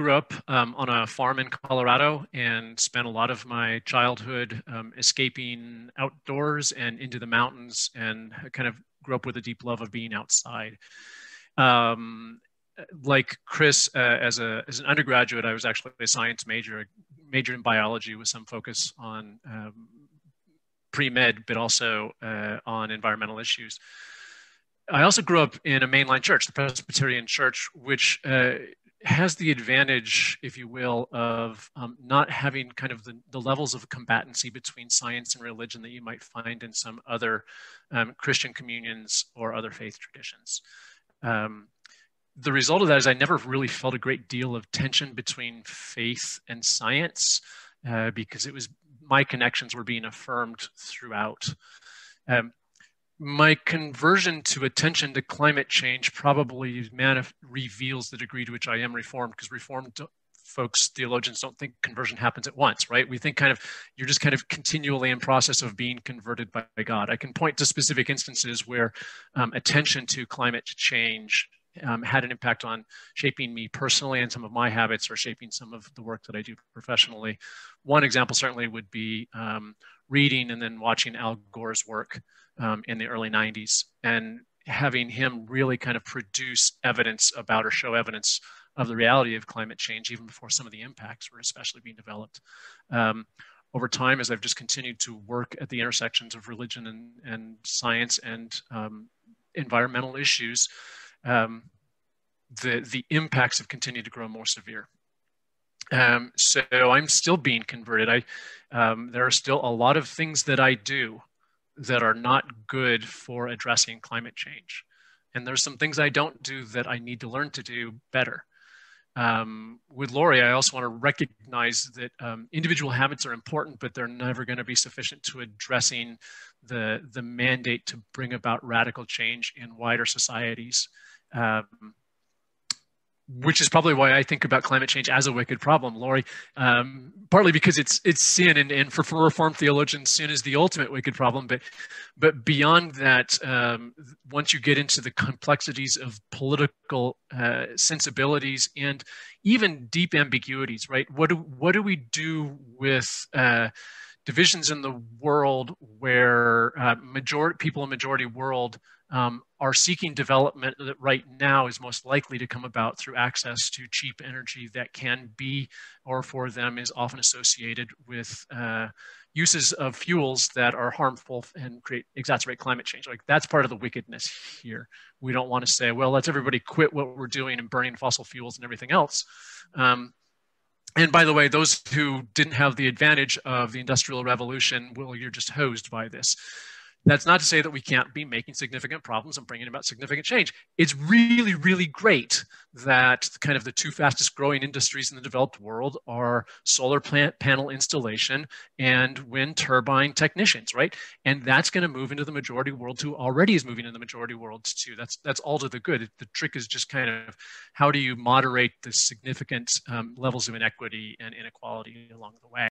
grew up on a farm in Colorado and spent a lot of my childhood escaping outdoors and into the mountains, and kind of grew up with a deep love of being outside. Um, like Chris, as an undergraduate, I was actually a science major, major in biology with some focus on pre-med, but also on environmental issues. I also grew up in a mainline church, the Presbyterian Church, which has the advantage, if you will, of not having kind of the levels of combatancy between science and religion that you might find in some other Christian communions or other faith traditions. The result of that is I never really felt a great deal of tension between faith and science because it was my connections were being affirmed throughout. My conversion to attention to climate change probably reveals the degree to which I am reformed, because reformed folks, theologians, don't think conversion happens at once, right? We think kind of you're just kind of continually in process of being converted by God. I can point to specific instances where attention to climate change had an impact on shaping me personally and some of my habits, or shaping some of the work that I do professionally. One example certainly would be reading and then watching Al Gore's work in the early 90s, and having him really kind of produce evidence about, or show evidence of, the reality of climate change, even before some of the impacts were especially being developed. Over time, as I've just continued to work at the intersections of religion and science and environmental issues, the impacts have continued to grow more severe. So I'm still being converted. There are still a lot of things that I do that are not good for addressing climate change. And there's some things I don't do that I need to learn to do better. With Lori, I also want to recognize that individual habits are important, but they're never going to be sufficient to addressing the mandate to bring about radical change in wider societies. Which is probably why I think about climate change as a wicked problem, Lori, partly because it's sin, and for Reformed theologians, sin is the ultimate wicked problem. But beyond that, once you get into the complexities of political sensibilities and even deep ambiguities, right? What do we do with divisions in the world where people in majority world are seeking development that right now is most likely to come about through access to cheap energy that can be, or for them is often associated with uses of fuels that are harmful and exacerbate climate change. Like, that's part of the wickedness here. We don't want to say, well, let's everybody quit what we're doing and burning fossil fuels and everything else. And by the way, those who didn't have the advantage of the Industrial Revolution, well, you're just hosed by this. That's not to say that we can't be making significant problems and bringing about significant change. It's really, really great that kind of the two fastest growing industries in the developed world are solar panel installation and wind turbine technicians, right? And that's going to move into the majority world too, already is moving in the majority world too. That's all to the good. The trick is just kind of, how do you moderate the significant levels of inequity and inequality along the way?